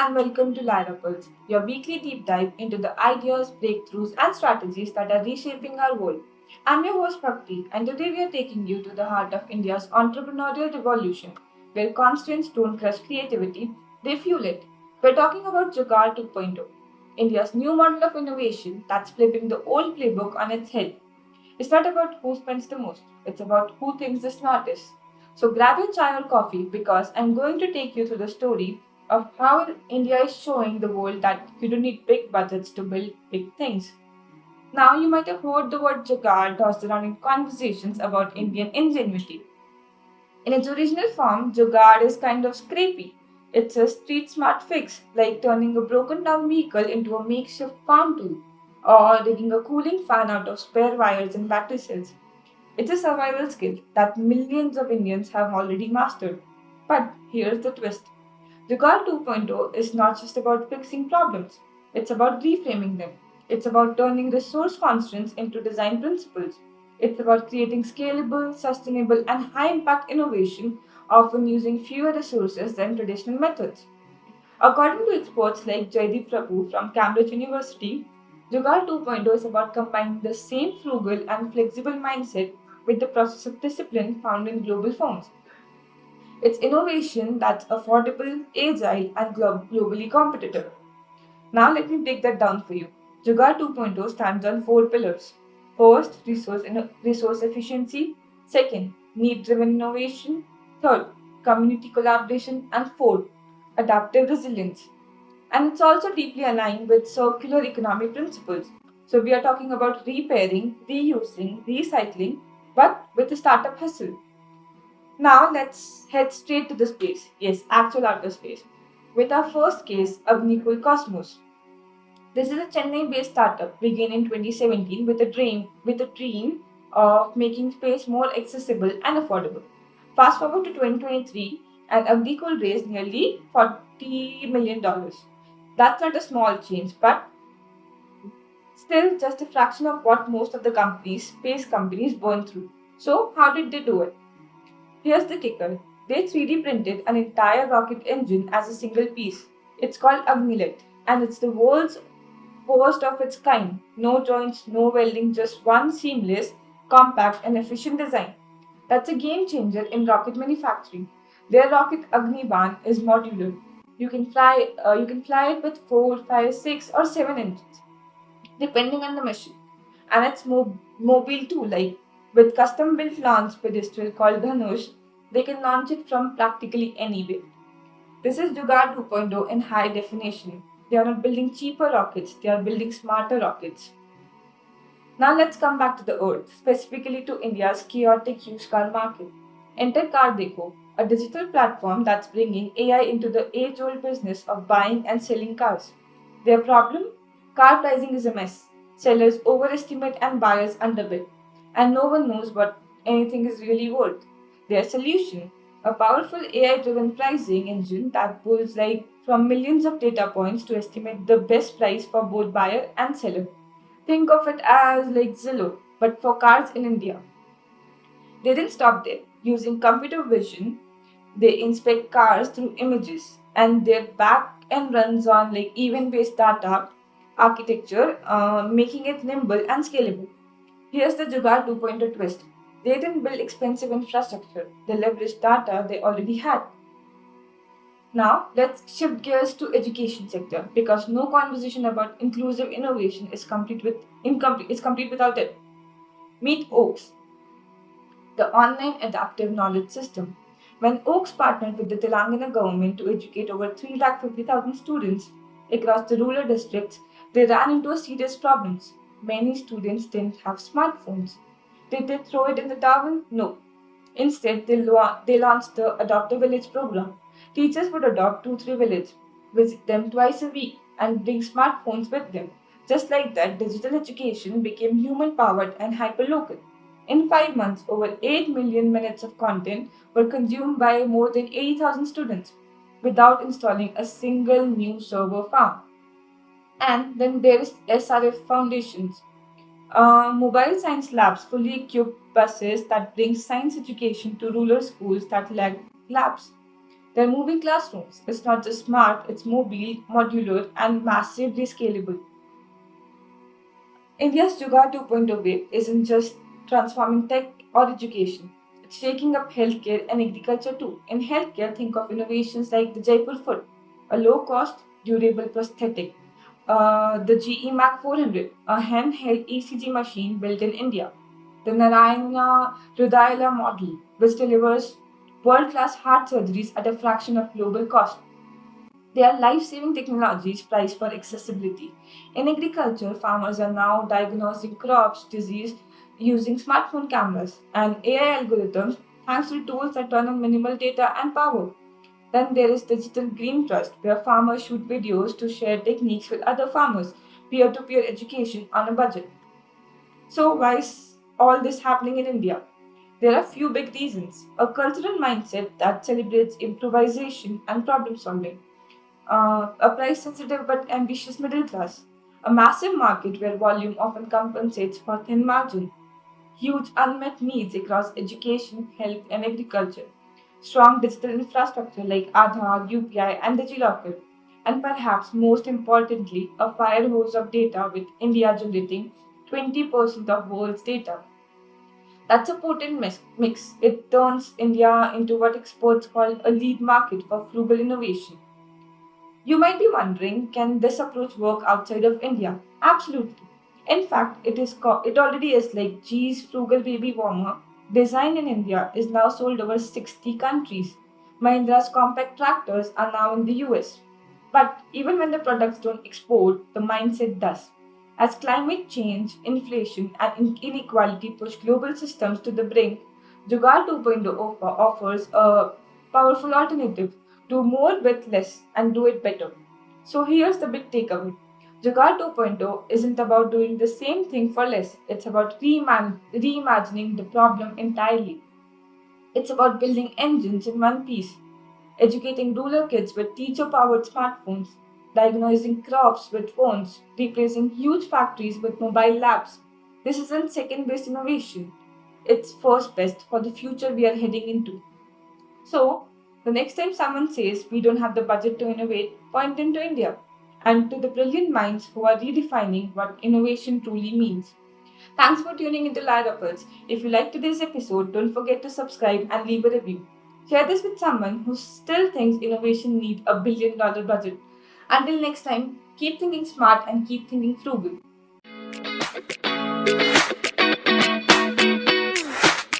and welcome to Lyra Pulse, your weekly deep dive into the ideas, breakthroughs, and strategies that are reshaping our world. I'm your host Bhakti, and today we are taking you to the heart of India's entrepreneurial revolution, where constraints don't crush creativity, they fuel it. We're talking about Jugaad 2.0, India's new model of innovation that's flipping the old playbook on its head. It's not about who spends the most, it's about who thinks the smartest. So grab your chai or coffee because I'm going to take you through the story of how India is showing the world that you don't need big budgets to build big things. Now, you might have heard the word Jugaad tossed around in conversations about Indian ingenuity. In its original form, Jugaad is kind of scrapey. It's a street smart fix, like turning a broken down vehicle into a makeshift farm tool, or rigging a cooling fan out of spare wires and battery cells. It's a survival skill that millions of Indians have already mastered. But here's the twist. Jugaad 2.0 is not just about fixing problems, it's about reframing them. It's about turning resource constraints into design principles. It's about creating scalable, sustainable, and high impact innovation, often using fewer resources than traditional methods. According to experts like Jaideep Prabhu from Cambridge University, Jugaad 2.0 is about combining the same frugal and flexible mindset with the process of discipline found in global firms. It's innovation that's affordable, agile, and globally competitive. Now let me break that down for you. Jugaad 2.0 stands on four pillars. First, resource efficiency. Second, need-driven innovation. Third, community collaboration. And fourth, adaptive resilience. And it's also deeply aligned with circular economy principles. So we are talking about repairing, reusing, recycling, but with a startup hustle. Now let's head straight to the space. Yes, actual outer space. With our first case, Agnikul Cosmos. This is a Chennai-based startup began in 2017 with a dream of making space more accessible and affordable. Fast forward to 2023, and Agnikul raised nearly $40 million. That's not a small change, but still just a fraction of what most of the space companies, burn through. So, how did they do it? Here's the kicker. They 3D printed an entire rocket engine as a single piece. It's called Agnilet, and it's the world's first of its kind. No joints, no welding, just one seamless, compact, and efficient design. That's a game changer in rocket manufacturing. Their rocket Agniban is modular. You can fly it with 4, 5, 6, or 7 engines, depending on the mission. And it's mobile too, like with custom built launch pedestal called Dhanush, they can launch it from practically anywhere. This is Jugaad 2.0 in high definition. They are not building cheaper rockets, they are building smarter rockets. Now let's come back to the earth, specifically to India's chaotic used car market. Enter CarDeco, a digital platform that's bringing AI into the age-old business of buying and selling cars. Their problem? Car pricing is a mess. Sellers overestimate and buyers underbid, and no one knows what anything is really worth. Their solution? A powerful AI-driven pricing engine that pulls like from millions of data points to estimate the best price for both buyer and seller. Think of it as like Zillow, but for cars in India. They didn't stop there. Using computer vision, they inspect cars through images, and their back end runs on like event-based data architecture, making it nimble and scalable. Here's the Jugaad 2.0 twist. They didn't build expensive infrastructure. They leveraged data they already had. Now, let's shift gears to education sector because no conversation about inclusive innovation is complete without it. Meet OAKS, the Online Adaptive Knowledge System. When OAKS partnered with the Telangana government to educate over 350,000 students across the rural districts, they ran into a serious problems. Many students didn't have smartphones. Did they throw it in the towel? No. Instead, they launched the Adopt a Village program. Teachers would adopt 2-3 villages, visit them twice a week, and bring smartphones with them. Just like that, digital education became human powered and hyperlocal. In 5 months, over 8 million minutes of content were consumed by more than 80,000 students without installing a single new server farm. And then there is SRF Foundations, mobile science labs, fully equipped buses that bring science education to rural schools that lack labs. They're moving classrooms. It's not just smart, it's mobile, modular, and massively scalable. India's Jugaad 2.0 wave isn't just transforming tech or education, it's shaking up healthcare and agriculture too. In healthcare, think of innovations like the Jaipur Foot, a low cost, durable prosthetic, the GE Mac 400, a handheld ECG machine built in India, the Narayana Rudayala model, which delivers world class heart surgeries at a fraction of global cost. They are life saving technologies priced for accessibility. In agriculture, farmers are now diagnosing crops disease using smartphone cameras and AI algorithms thanks to tools that run on minimal data and power. Then there is Digital Green Trust, where farmers shoot videos to share techniques with other farmers, peer to peer education on a budget. So, why is all this happening in India? There are few big reasons. A cultural mindset that celebrates improvisation and problem solving, a price sensitive but ambitious middle class, a massive market where volume often compensates for thin margin, huge unmet needs across education, health, and agriculture, strong digital infrastructure like Aadhaar, UPI, and DigiLocker, and perhaps most importantly, a fire hose of data with India generating 20% of world's data. That's a potent mix. It turns India into what experts call a lead market for frugal innovation. You might be wondering, can this approach work outside of India? Absolutely. In fact, it already is like G's frugal baby warmer, designed in India, is now sold over 60 countries. Mahindra's compact tractors are now in the US. But even when the products don't export, the mindset does. As climate change, inflation, and inequality push global systems to the brink, Jugaad 2.0 offers a powerful alternative: do more with less and do it better. So here's the big takeaway. Jugaad 2.0 isn't about doing the same thing for less, it's about reimagining the problem entirely. It's about building engines in one piece, educating rural kids with teacher powered smartphones, diagnosing crops with phones, replacing huge factories with mobile labs. This isn't second best innovation, it's first best for the future we are heading into. So, the next time someone says we don't have the budget to innovate, point them to India and to the brilliant minds who are redefining what innovation truly means. Thanks for tuning into Lyropals. If you liked today's episode, don't forget to subscribe and leave a review. Share this with someone who still thinks innovation needs a $1 billion budget. Until next time, keep thinking smart and keep thinking frugal.